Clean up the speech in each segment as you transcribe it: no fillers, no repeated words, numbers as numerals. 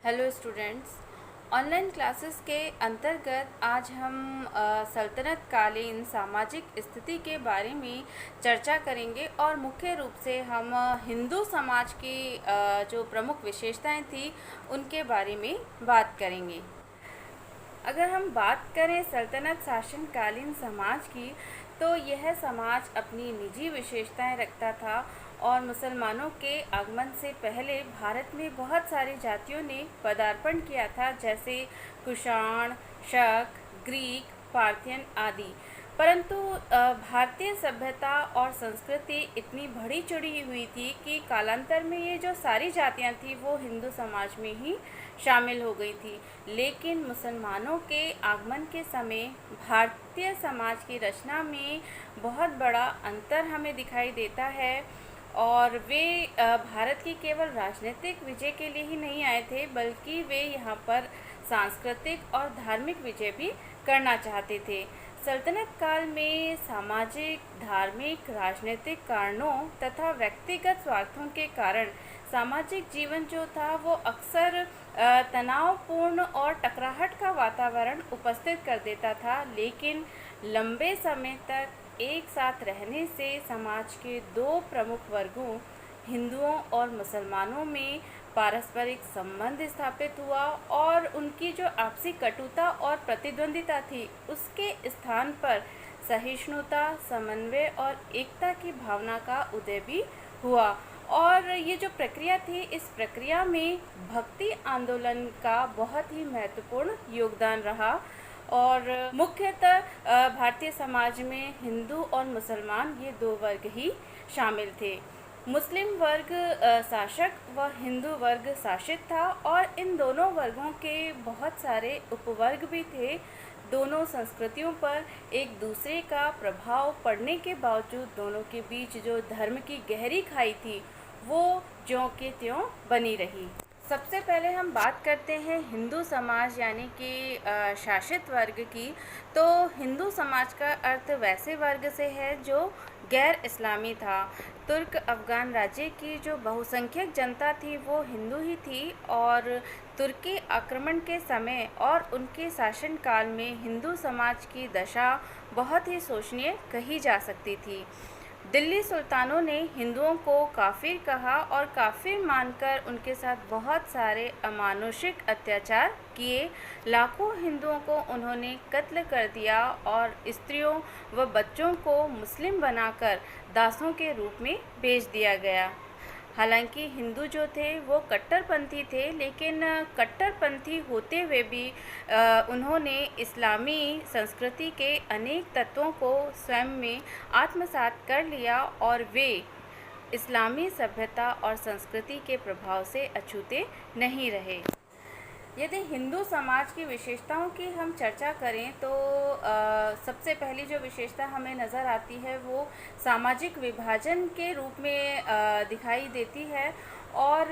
Hello students. Online classes के अंतर्गत आज हम सल्तनत कालीन सामाजिक स्थिति के बारे में चर्चा करेंगे और मुख्य रूप से हम हिंदू समाज की जो प्रमुख विशेषताएं थी उनके बारे में बात करेंगे। अगर हम बात करें सल्तनत शासनकालीन समाज की, तो यह समाज अपनी निजी विशेषताएं रखता था और मुसलमानों के आगमन से पहले भारत में बहुत सारी जातियों ने पदार्पण किया था, जैसे कुषाण, शक, ग्रीक, पार्थियन आदि। परंतु भारतीय सभ्यता और संस्कृति इतनी बढ़ी चढ़ी हुई थी कि कालांतर में ये जो सारी जातियां थी वो हिंदू समाज में ही शामिल हो गई थी। लेकिन मुसलमानों के आगमन के समय भारतीय समाज की रचना में बहुत बड़ा अंतर हमें दिखाई देता है और वे भारत की केवल राजनीतिक विजय के लिए ही नहीं आए थे, बल्कि वे यहाँ पर सांस्कृतिक और धार्मिक विजय भी करना चाहते थे। सल्तनत काल में सामाजिक, धार्मिक, राजनीतिक कारणों तथा व्यक्तिगत स्वार्थों के कारण सामाजिक जीवन जो था वो अक्सर तनावपूर्ण और टकराहट का वातावरण उपस्थित कर देता था। लेकिन लंबे समय तक एक साथ रहने से समाज के दो प्रमुख वर्गों, हिंदुओं और मुसलमानों में पारस्परिक संबंध स्थापित हुआ और उनकी जो आपसी कटुता और प्रतिद्वंदिता थी उसके स्थान पर सहिष्णुता, समन्वय और एकता की भावना का उदय भी हुआ। और ये जो प्रक्रिया थी, इस प्रक्रिया में भक्ति आंदोलन का बहुत ही महत्वपूर्ण योगदान रहा और मुख्यतः भारतीय समाज में हिंदू और मुसलमान ये दो वर्ग ही शामिल थे। मुस्लिम वर्ग शासक व हिंदू वर्ग शासित था और इन दोनों वर्गों के बहुत सारे उपवर्ग भी थे। दोनों संस्कृतियों पर एक दूसरे का प्रभाव पड़ने के बावजूद दोनों के बीच जो धर्म की गहरी खाई थी वो ज्यों के त्यों बनी रही। सबसे पहले हम बात करते हैं हिंदू समाज यानी कि शासित वर्ग की। तो हिंदू समाज का अर्थ वैसे वर्ग से है जो गैर इस्लामी था। तुर्क अफ़गान राज्य की जो बहुसंख्यक जनता थी वो हिंदू ही थी और तुर्की आक्रमण के समय और उनके शासनकाल में हिंदू समाज की दशा बहुत ही शोचनीय कही जा सकती थी। दिल्ली सुल्तानों ने हिंदुओं को काफिर कहा और काफिर मानकर उनके साथ बहुत सारे अमानुषिक अत्याचार किए। लाखों हिंदुओं को उन्होंने कत्ल कर दिया और स्त्रियों व बच्चों को मुस्लिम बनाकर दासों के रूप में बेच दिया गया। हालांकि हिंदू जो थे वो कट्टरपंथी थे, लेकिन कट्टरपंथी होते हुए भी उन्होंने इस्लामी संस्कृति के अनेक तत्वों को स्वयं में आत्मसात कर लिया और वे इस्लामी सभ्यता और संस्कृति के प्रभाव से अछूते नहीं रहे। यदि हिंदू समाज की विशेषताओं की हम चर्चा करें तो सबसे पहली जो विशेषता हमें नज़र आती है वो सामाजिक विभाजन के रूप में दिखाई देती है। और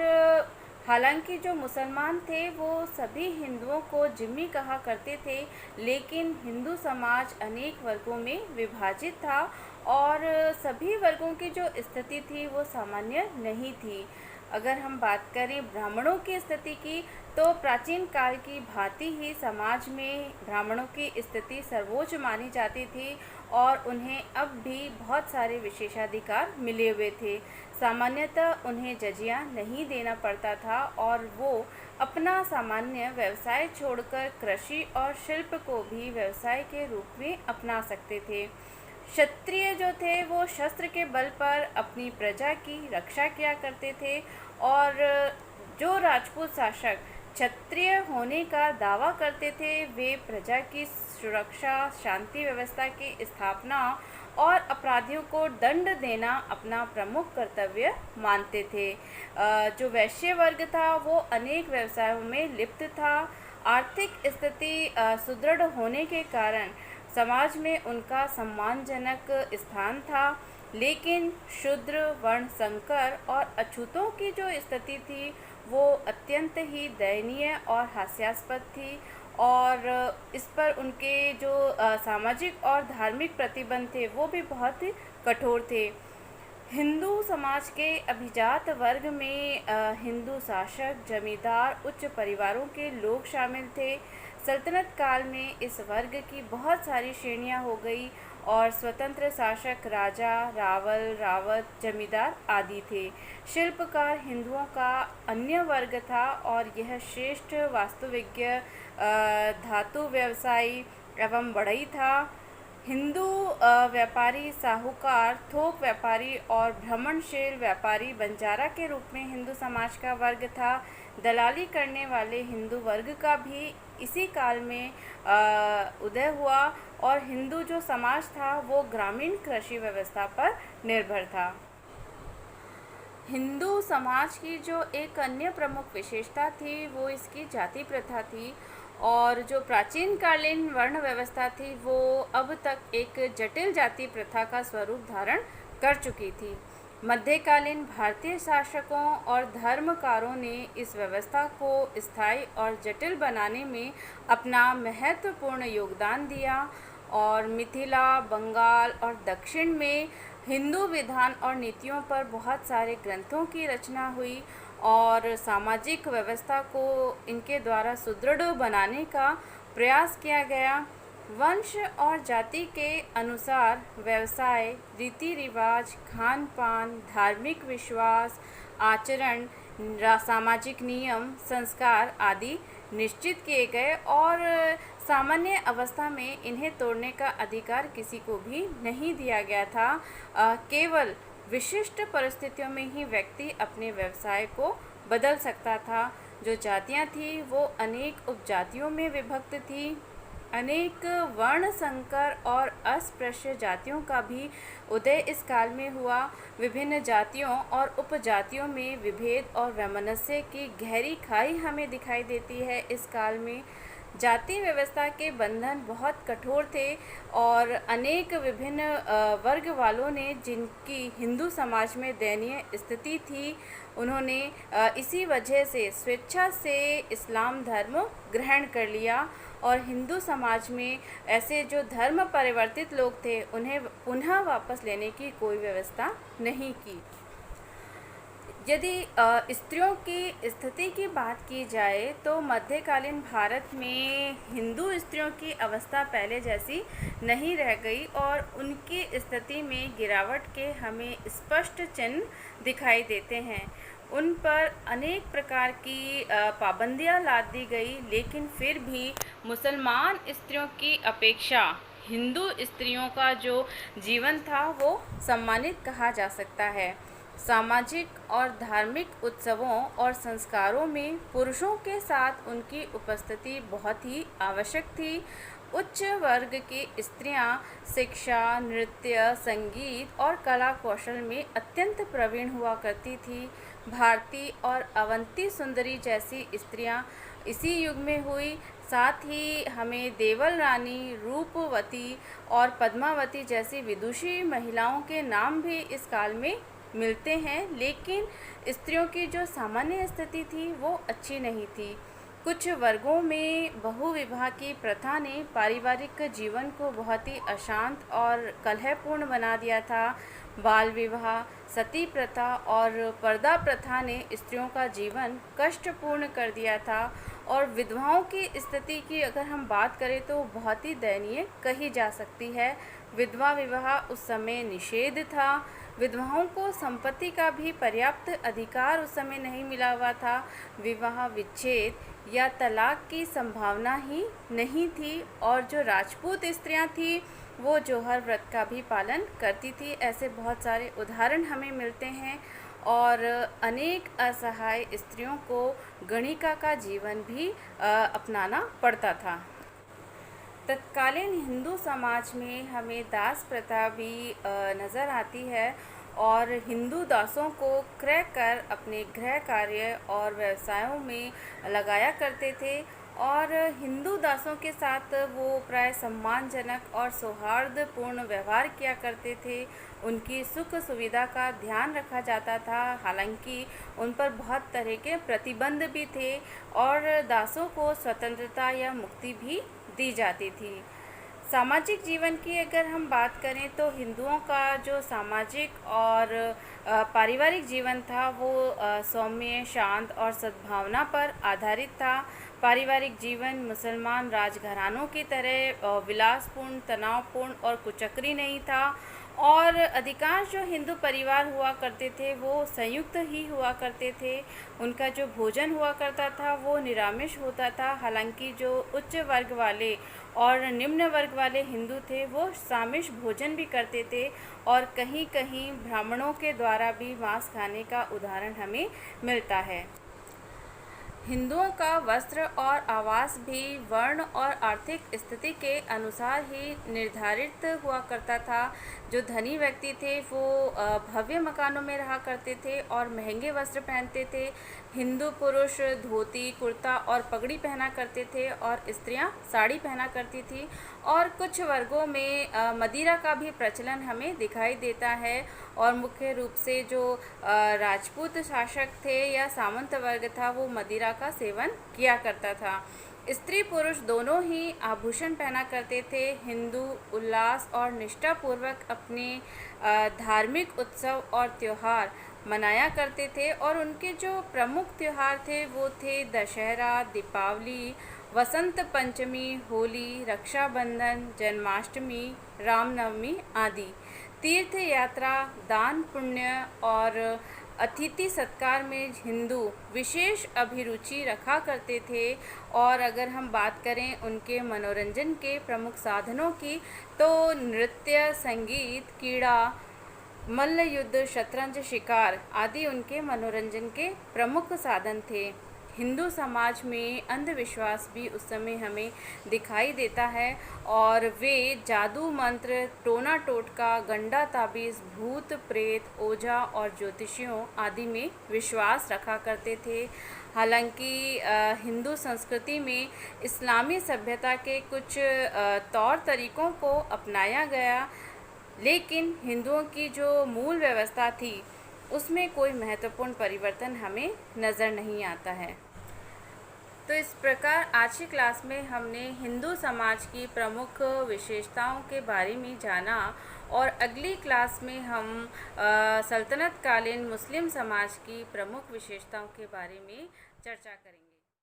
हालांकि जो मुसलमान थे वो सभी हिंदुओं को जिम्मी कहा करते थे, लेकिन हिंदू समाज अनेक वर्गों में विभाजित था और सभी वर्गों की जो स्थिति थी वो सामान्य नहीं थी। अगर हम बात करें ब्राह्मणों की स्थिति की, तो प्राचीन काल की भांति ही समाज में ब्राह्मणों की स्थिति सर्वोच्च मानी जाती थी और उन्हें अब भी बहुत सारे विशेषाधिकार मिले हुए थे। सामान्यतः उन्हें जजिया नहीं देना पड़ता था और वो अपना सामान्य व्यवसाय छोड़कर कृषि और शिल्प को भी व्यवसाय के रूप में अपना सकते थे। क्षत्रिय जो थे वो शस्त्र के बल पर अपनी प्रजा की रक्षा किया करते थे और जो राजपूत शासक क्षत्रिय होने का दावा करते थे वे प्रजा की सुरक्षा, शांति व्यवस्था की स्थापना और अपराधियों को दंड देना अपना प्रमुख कर्तव्य मानते थे। जो वैश्य वर्ग था वो अनेक व्यवसायों में लिप्त था। आर्थिक स्थिति सुदृढ़ होने के कारण समाज में उनका सम्मानजनक स्थान था, लेकिन शूद्र, वर्ण संकर और अछूतों की जो स्थिति थी वो अत्यंत ही दयनीय और हास्यास्पद थी और इस पर उनके जो सामाजिक और धार्मिक प्रतिबंध थे वो भी बहुत ही कठोर थे। हिंदू समाज के अभिजात वर्ग में हिंदू शासक, जमींदार, उच्च परिवारों के लोग शामिल थे। सल्तनत काल में इस वर्ग की बहुत सारी श्रेणियां हो गई और स्वतंत्र शासक राजा, रावल, रावत, जमींदार आदि थे। शिल्पकार हिंदुओं का अन्य वर्ग था और यह श्रेष्ठ वास्तुविज्ञ, धातु व्यवसायी एवं बढ़ई था। हिंदू व्यापारी, साहूकार, थोक व्यापारी और भ्रमणशील व्यापारी बंजारा के रूप में हिंदू समाज का वर्ग था। दलाली करने वाले हिंदू वर्ग का भी इसी काल में उदय हुआ और हिंदू जो समाज था वो ग्रामीण कृषि व्यवस्था पर निर्भर था। हिंदू समाज की जो एक अन्य प्रमुख विशेषता थी वो इसकी जाति प्रथा थी और जो प्राचीन कालीन वर्ण व्यवस्था थी वो अब तक एक जटिल जाति प्रथा का स्वरूप धारण कर चुकी थी। मध्यकालीन भारतीय शासकों और धर्मकारों ने इस व्यवस्था को स्थायी और जटिल बनाने में अपना महत्वपूर्ण योगदान दिया और मिथिला, बंगाल और दक्षिण में हिंदू विधान और नीतियों पर बहुत सारे ग्रंथों की रचना हुई और सामाजिक व्यवस्था को इनके द्वारा सुदृढ़ बनाने का प्रयास किया गया। वंश और जाति के अनुसार व्यवसाय, रीति रिवाज, खान पान, धार्मिक विश्वास, आचरण, सामाजिक नियम, संस्कार आदि निश्चित किए गए और सामान्य अवस्था में इन्हें तोड़ने का अधिकार किसी को भी नहीं दिया गया था। केवल विशिष्ट परिस्थितियों में ही व्यक्ति अपने व्यवसाय को बदल सकता था। जो जातियां थी वो अनेक उपजातियों में विभक्त थी। अनेक वर्ण संकर और अस्पृश्य जातियों का भी उदय इस काल में हुआ। विभिन्न जातियों और उपजातियों में विभेद और वैमनस्य की गहरी खाई हमें दिखाई देती है इस काल में। जाति व्यवस्था के बंधन बहुत कठोर थे और अनेक विभिन्न वर्ग वालों ने, जिनकी हिंदू समाज में दयनीय स्थिति थी, उन्होंने इसी वजह से स्वेच्छा से इस्लाम धर्म ग्रहण कर लिया और हिंदू समाज में ऐसे जो धर्म परिवर्तित लोग थे उन्हें पुनः वापस लेने की कोई व्यवस्था नहीं की। यदि स्त्रियों की स्थिति की बात की जाए तो मध्यकालीन भारत में हिंदू स्त्रियों की अवस्था पहले जैसी नहीं रह गई और उनकी स्थिति में गिरावट के हमें स्पष्ट चिन्ह दिखाई देते हैं। उन पर अनेक प्रकार की पाबंदियां लाद दी गई, लेकिन फिर भी मुसलमान स्त्रियों की अपेक्षा हिंदू स्त्रियों का जो जीवन था वो सम्मानित कहा जा सकता है। सामाजिक और धार्मिक उत्सवों और संस्कारों में पुरुषों के साथ उनकी उपस्थिति बहुत ही आवश्यक थी। उच्च वर्ग की स्त्रियां शिक्षा, नृत्य, संगीत और कला कौशल में अत्यंत प्रवीण हुआ करती थी। भारती और अवंती सुंदरी जैसी स्त्रियां इसी युग में हुई। साथ ही हमें देवल रानी, रूपवती और पद्मावती जैसी विदुषी महिलाओं के नाम भी इस काल में मिलते हैं, लेकिन स्त्रियों की जो सामान्य स्थिति थी वो अच्छी नहीं थी। कुछ वर्गों में बहुविवाह की प्रथा ने पारिवारिक जीवन को बहुत ही अशांत और कलहपूर्ण बना दिया था। बाल विवाह, सती प्रथा और पर्दा प्रथा ने स्त्रियों का जीवन कष्टपूर्ण कर दिया था और विधवाओं की स्थिति की अगर हम बात करें तो बहुत ही दयनीय कही जा सकती है। विधवा विवाह उस समय निषेध था। विधवाओं को संपत्ति का भी पर्याप्त अधिकार उस समय नहीं मिला हुआ था। विवाह विच्छेद या तलाक की संभावना ही नहीं थी और जो राजपूत स्त्रियां थीं वो जौहर व्रत का भी पालन करती थी। ऐसे बहुत सारे उदाहरण हमें मिलते हैं और अनेक असहाय स्त्रियों को गणिका का जीवन भी अपनाना पड़ता था। तत्कालीन हिंदू समाज में हमें दास प्रथा भी नज़र आती है और हिंदू दासों को क्रय कर अपने गृह कार्य और व्यवसायों में लगाया करते थे और हिंदू दासों के साथ वो प्राय सम्मानजनक और सौहार्दपूर्ण व्यवहार किया करते थे। उनकी सुख सुविधा का ध्यान रखा जाता था, हालांकि उन पर बहुत तरह के प्रतिबंध भी थे और दासों को स्वतंत्रता या मुक्ति भी दी जाती थी। सामाजिक जीवन की अगर हम बात करें तो हिंदुओं का जो सामाजिक और पारिवारिक जीवन था वो सौम्य, शांत और सद्भावना पर आधारित था। पारिवारिक जीवन मुसलमान राजघरानों की तरह विलासपूर्ण, तनावपूर्ण और कुचक्री नहीं था। और अधिकांश जो हिंदू परिवार हुआ करते थे वो संयुक्त ही हुआ करते थे। उनका जो भोजन हुआ करता था वो निरामिष होता था। हालांकि जो उच्च वर्ग वाले और निम्न वर्ग वाले हिंदू थे वो सामिष भोजन भी करते थे, और कहीं कहीं ब्राह्मणों के द्वारा भी मांस खाने का उदाहरण हमें मिलता है। हिंदुओं का वस्त्र और आवास भी वर्ण और आर्थिक स्थिति के अनुसार ही निर्धारित हुआ करता था। जो धनी व्यक्ति थे वो भव्य मकानों में रहा करते थे और महंगे वस्त्र पहनते थे। हिंदू पुरुष धोती, कुर्ता और पगड़ी पहना करते थे और स्त्रियां साड़ी पहना करती थी। और कुछ वर्गों में मदिरा का भी प्रचलन हमें दिखाई देता है। और मुख्य रूप से जो राजपूत शासक थे या सामंत वर्ग था वो मदिरा का सेवन किया करता था। स्त्री पुरुष दोनों ही आभूषण पहना करते थे। हिंदू उल्लास और निष्ठापूर्वक अपने धार्मिक उत्सव और त्यौहार मनाया करते थे, और उनके जो प्रमुख त्यौहार थे वो थे दशहरा, दीपावली, वसंत पंचमी, होली, रक्षाबंधन, जन्माष्टमी, रामनवमी आदि। तीर्थ यात्रा, दान पुण्य और अतिथि सत्कार में हिंदू विशेष अभिरुचि रखा करते थे। और अगर हम बात करें उनके मनोरंजन के प्रमुख साधनों की, तो नृत्य, संगीत, क्रीड़ा, मल्ल युद्ध, शतरंज, शिकार आदि उनके मनोरंजन के प्रमुख साधन थे। हिंदू समाज में अंधविश्वास भी उस समय हमें दिखाई देता है, और वे जादू मंत्र, टोना टोटका, गंडा ताबीज़, भूत प्रेत, ओझा और ज्योतिषियों आदि में विश्वास रखा करते थे। हालांकि हिंदू संस्कृति में इस्लामी सभ्यता के कुछ तौर तरीक़ों को अपनाया गया, लेकिन हिंदुओं की जो मूल व्यवस्था थी उसमें कोई महत्वपूर्ण परिवर्तन हमें नज़र नहीं आता है। तो इस प्रकार आज की क्लास में हमने हिंदू समाज की प्रमुख विशेषताओं के बारे में जाना, और अगली क्लास में हम सल्तनत कालीन मुस्लिम समाज की प्रमुख विशेषताओं के बारे में चर्चा करेंगे।